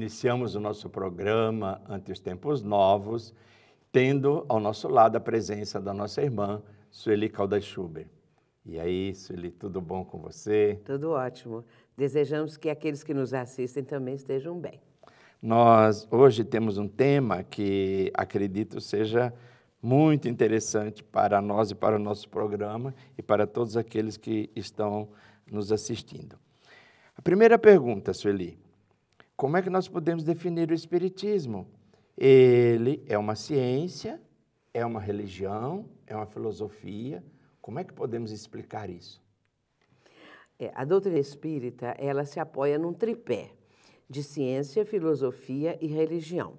iniciamos o nosso programa Ante os Tempos Novos, tendo ao nosso lado a presença da nossa irmã, Sueli Caldas Schubert. E aí, Sueli, tudo bom com você? Tudo ótimo. Desejamos que aqueles que nos assistem também estejam bem. Nós hoje temos um tema que acredito seja muito interessante para nós e para o nosso programa e para todos aqueles que estão nos assistindo. A primeira pergunta, Sueli, como é que nós podemos definir o Espiritismo? Ele é uma ciência, é uma religião, é uma filosofia? Como é que podemos explicar isso? A doutrina espírita, ela se apoia num tripé de ciência, filosofia e religião.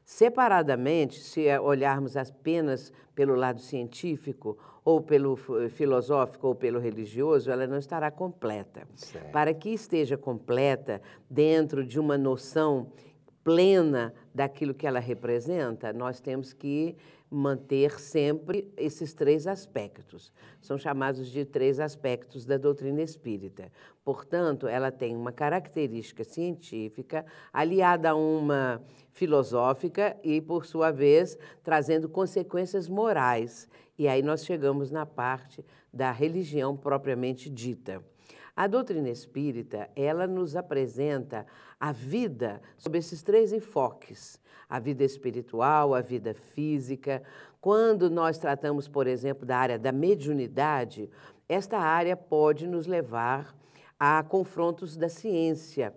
Separadamente, se olharmos apenas pelo lado científico, ou pelo filosófico, ou pelo religioso, ela não estará completa. Certo. Para que esteja completa dentro de uma noção plena daquilo que ela representa, nós temos que manter sempre esses três aspectos. São chamados de três aspectos da doutrina espírita. Portanto, ela tem uma característica científica aliada a uma filosófica e, por sua vez, trazendo consequências morais. E aí nós chegamos na parte da religião propriamente dita. A doutrina espírita, ela nos apresenta a vida sob esses três enfoques: a vida espiritual, a vida física. Quando nós tratamos, por exemplo, da área da mediunidade, esta área pode nos levar a confrontos da ciência,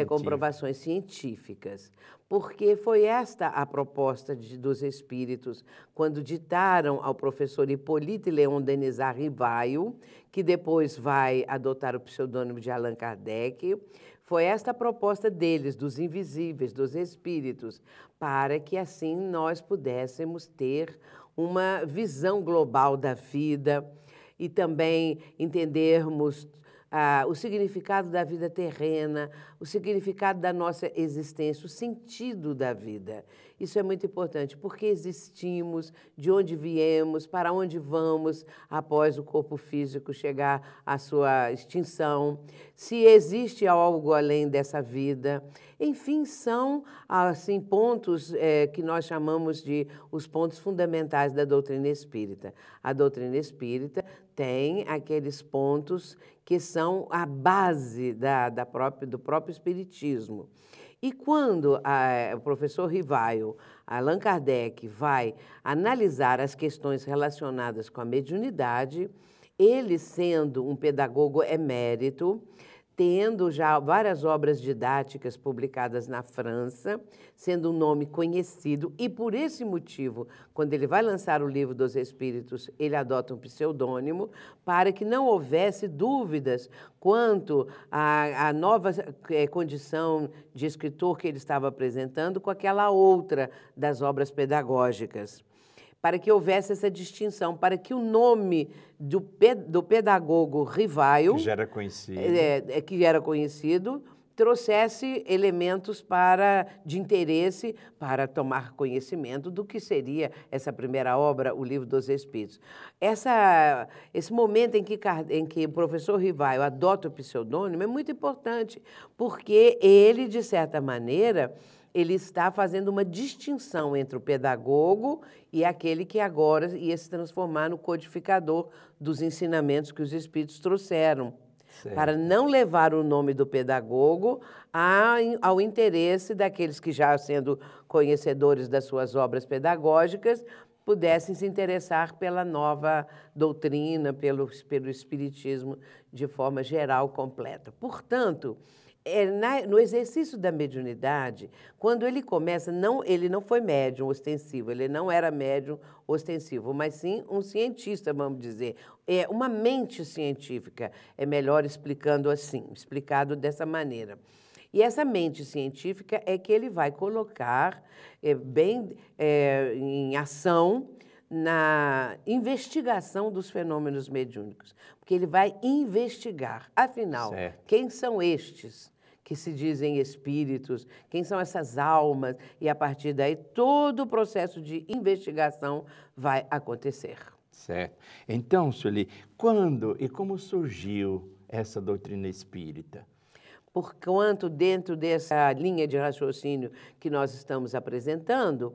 comprovações científicas. Porque foi esta a proposta dos espíritos quando ditaram ao professor Hippolyte Léon Denis Rivaio, que depois vai adotar o pseudônimo de Allan Kardec. Foi esta a proposta deles, dos invisíveis, dos espíritos, para que assim nós pudéssemos ter uma visão global da vida e também entendermos o significado da vida terrena, o significado da nossa existência, o sentido da vida. Isso é muito importante, porque existimos, de onde viemos, para onde vamos após o corpo físico chegar à sua extinção, se existe algo além dessa vida. Enfim, são assim, pontos que nós chamamos de os pontos fundamentais da doutrina espírita. A doutrina espírita tem aqueles pontos que são a base do próprio espiritismo. E quando o professor Rivaio, Allan Kardec, vai analisar as questões relacionadas com a mediunidade, ele, sendo um pedagogo emérito, tendo já várias obras didáticas publicadas na França, sendo um nome conhecido, e por esse motivo, quando ele vai lançar o Livro dos Espíritos, ele adota um pseudônimo, para que não houvesse dúvidas quanto à nova condição de escritor que ele estava apresentando com aquela outra das obras pedagógicas. Para que houvesse essa distinção, para que o nome do pedagogo Rivaio, que já era conhecido, trouxesse elementos de interesse para tomar conhecimento do que seria essa primeira obra, o Livro dos Espíritos. Esse momento em que o professor Rivaio adota o pseudônimo é muito importante, porque ele, de certa maneira, ele está fazendo uma distinção entre o pedagogo e aquele que agora ia se transformar no codificador dos ensinamentos que os espíritos trouxeram. Certo. Para não levar o nome do pedagogo ao interesse daqueles que, já sendo conhecedores das suas obras pedagógicas, pudessem se interessar pela nova doutrina, pelo espiritismo de forma geral, completa. Portanto, no exercício da mediunidade, quando ele começa, ele não foi médium ostensivo, ele não era médium ostensivo, mas sim um cientista, vamos dizer. É uma mente científica, é melhor explicado dessa maneira. E essa mente científica é que ele vai colocar em ação na investigação dos fenômenos mediúnicos, porque ele vai investigar. Afinal, certo, quem são estes que se dizem espíritos? Quem são essas almas? E, a partir daí, todo o processo de investigação vai acontecer. Certo. Então, Sueli, quando e como surgiu essa doutrina espírita? porquanto dentro dessa linha de raciocínio que nós estamos apresentando,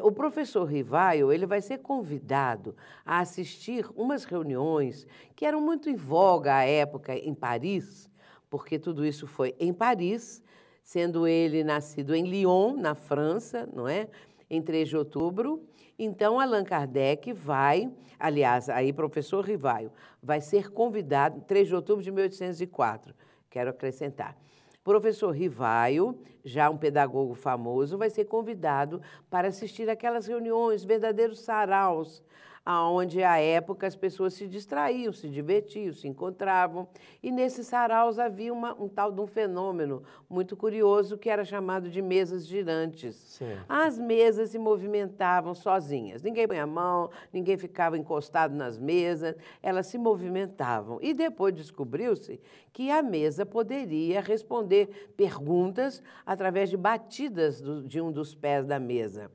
o professor Rivaio, ele vai ser convidado a assistir umas reuniões que eram muito em voga à época em Paris, porque tudo isso foi em Paris, sendo ele nascido em Lyon, na França, não é? Em 3 de outubro. Então, Allan Kardec vai, aliás, aí professor Rivaio, vai ser convidado, 3 de outubro de 1804, quero acrescentar. Professor Rivaio, já um pedagogo famoso, vai ser convidado para assistir aquelas reuniões, verdadeiros saraus, onde, à época, as pessoas se distraíam, se divertiam, se encontravam. E nesses saraus havia um tal de um fenômeno muito curioso que era chamado de mesas girantes. Certo. As mesas se movimentavam sozinhas. Ninguém põe a mão, ninguém ficava encostado nas mesas, elas se movimentavam. E depois descobriu-se que a mesa poderia responder perguntas através de batidas de um dos pés da mesa.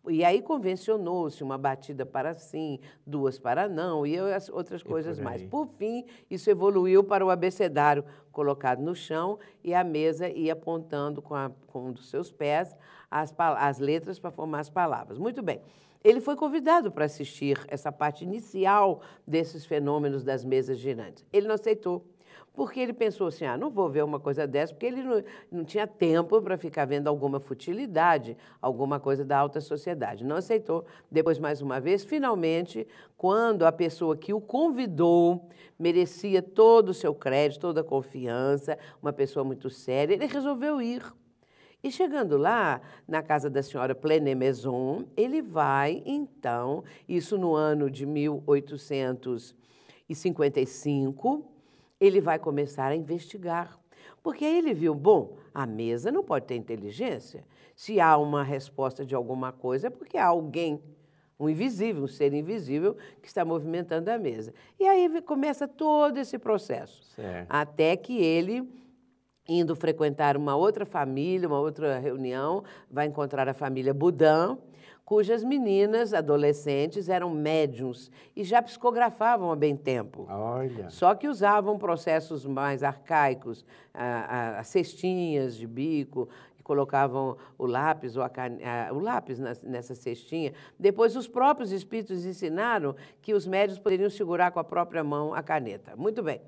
E aí convencionou-se uma batida para sim, 2 para não, e as outras coisas mais. Por fim, isso evoluiu para o abecedário colocado no chão e a mesa ia apontando com um dos seus pés as letras para formar as palavras. Muito bem. Ele foi convidado para assistir essa parte inicial desses fenômenos das mesas girantes. Ele não aceitou. Porque ele pensou assim, não vou ver uma coisa dessa, porque ele não tinha tempo para ficar vendo alguma futilidade, alguma coisa da alta sociedade. Não aceitou. Depois, mais uma vez, finalmente, quando a pessoa que o convidou merecia todo o seu crédito, toda a confiança, uma pessoa muito séria, ele resolveu ir. E chegando lá, na casa da senhora Plenet-Maison, ele vai, então, isso no ano de 1855, ele vai começar a investigar. Porque aí ele viu, bom, a mesa não pode ter inteligência. Se há uma resposta de alguma coisa, é porque há alguém, um invisível, um ser invisível, que está movimentando a mesa. E aí começa todo esse processo. Certo. Até que ele, indo frequentar uma outra família, uma outra reunião, vai encontrar a família Boudin, cujas meninas, adolescentes, eram médiums e já psicografavam há bem tempo. Olha. Só que usavam processos mais arcaicos, as cestinhas de bico, e colocavam o lápis, nessa cestinha. Depois, os próprios espíritos ensinaram que os médiums poderiam segurar com a própria mão a caneta. Muito bem,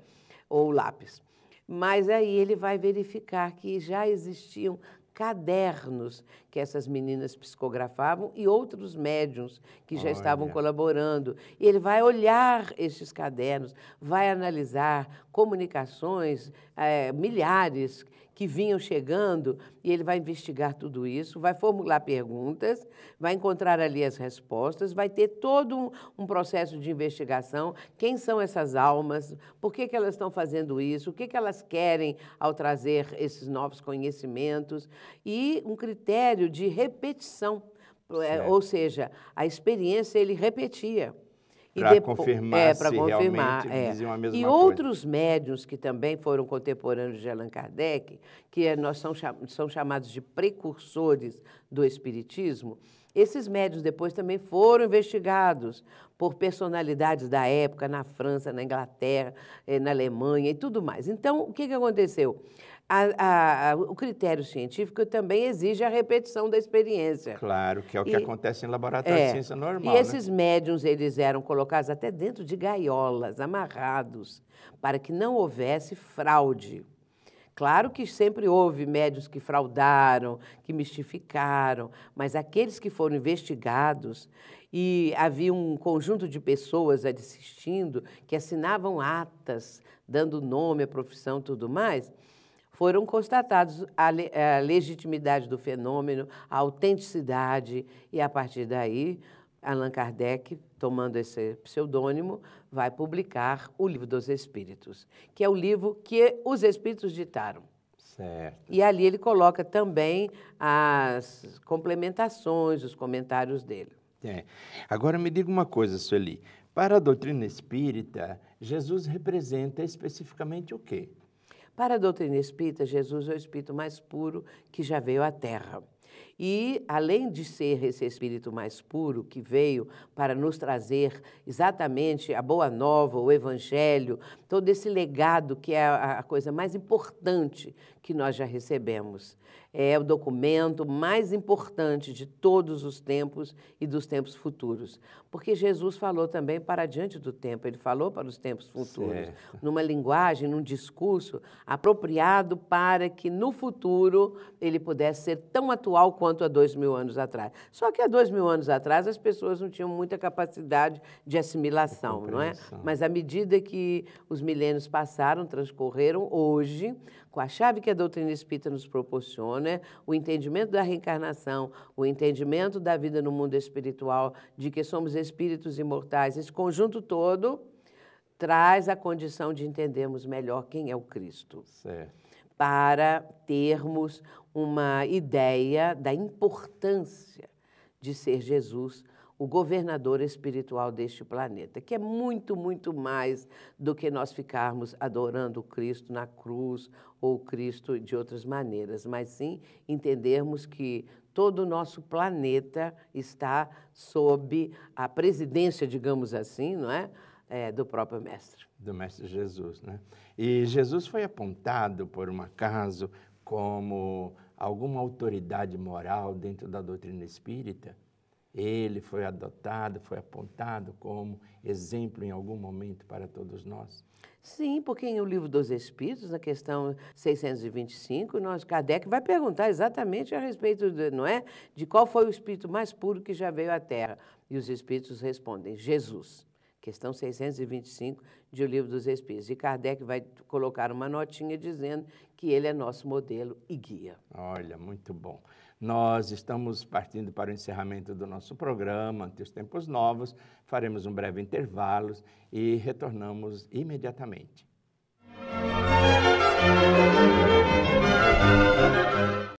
ou o lápis. Mas aí ele vai verificar que já existiam cadernos que essas meninas psicografavam e outros médiuns que já estavam colaborando. E ele vai olhar esses cadernos, vai analisar comunicações, milhares que vinham chegando, e ele vai investigar tudo isso, vai formular perguntas, vai encontrar ali as respostas, vai ter todo um processo de investigação. Quem são essas almas? Por que elas estão fazendo isso? O que elas querem ao trazer esses novos conhecimentos? E um critério de repetição, ou seja, a experiência ele repetia. Para confirmar se realmente diziam a mesma coisa. E outros médiuns que também foram contemporâneos de Allan Kardec, que são chamados de precursores do Espiritismo, esses médiuns depois também foram investigados por personalidades da época, na França, na Inglaterra, na Alemanha e tudo mais. Então, o que aconteceu? O critério científico também exige a repetição da experiência. Claro, que é o que acontece em laboratório de ciência normal. E esses médiuns, eles eram colocados até dentro de gaiolas, amarrados, para que não houvesse fraude. Claro que sempre houve médiuns que fraudaram, que mistificaram, mas aqueles que foram investigados, e havia um conjunto de pessoas assistindo, que assinavam atas, dando nome à profissão e tudo mais, foram constatados a legitimidade do fenômeno, a autenticidade, e a partir daí, Allan Kardec, tomando esse pseudônimo, vai publicar o Livro dos Espíritos, que é o livro que os Espíritos ditaram. Certo. E ali ele coloca também as complementações, os comentários dele. Agora me diga uma coisa, Sueli. Para a doutrina espírita, Jesus representa especificamente o quê? Para a doutrina espírita, Jesus é o espírito mais puro que já veio à Terra. E, além de ser esse Espírito mais puro, que veio para nos trazer exatamente a Boa Nova, o Evangelho, todo esse legado que é a coisa mais importante que nós já recebemos. É o documento mais importante de todos os tempos e dos tempos futuros. Porque Jesus falou também para diante do tempo, ele falou para os tempos futuros, certo, numa linguagem, num discurso apropriado para que no futuro ele pudesse ser tão atual quanto há 2000 anos atrás. Só que há 2000 anos atrás as pessoas não tinham muita capacidade de assimilação, não é? Mas à medida que os milênios passaram, transcorreram, hoje, com a chave que a doutrina espírita nos proporciona, o entendimento da reencarnação, o entendimento da vida no mundo espiritual, de que somos espíritos imortais, esse conjunto todo traz a condição de entendermos melhor quem é o Cristo. certo. Para termos uma ideia da importância de ser Jesus o governador espiritual deste planeta, que é muito, muito mais do que nós ficarmos adorando o Cristo na cruz ou o Cristo de outras maneiras, mas sim entendermos que todo o nosso planeta está sob a presidência, digamos assim, não é? Do próprio Mestre. Do Mestre Jesus, né? E Jesus foi apontado, por um acaso, como alguma autoridade moral dentro da doutrina espírita? Ele foi adotado, foi apontado como exemplo em algum momento para todos nós? Sim, porque em O Livro dos Espíritos, na questão 625, Kardec vai perguntar exatamente a respeito, não é, de qual foi o espírito mais puro que já veio à Terra. E os espíritos respondem, Jesus. Questão 625 de O Livro dos Espíritos. E Kardec vai colocar uma notinha dizendo que ele é nosso modelo e guia. Olha, muito bom. Nós estamos partindo para o encerramento do nosso programa, ante os tempos novos. Faremos um breve intervalo e retornamos imediatamente.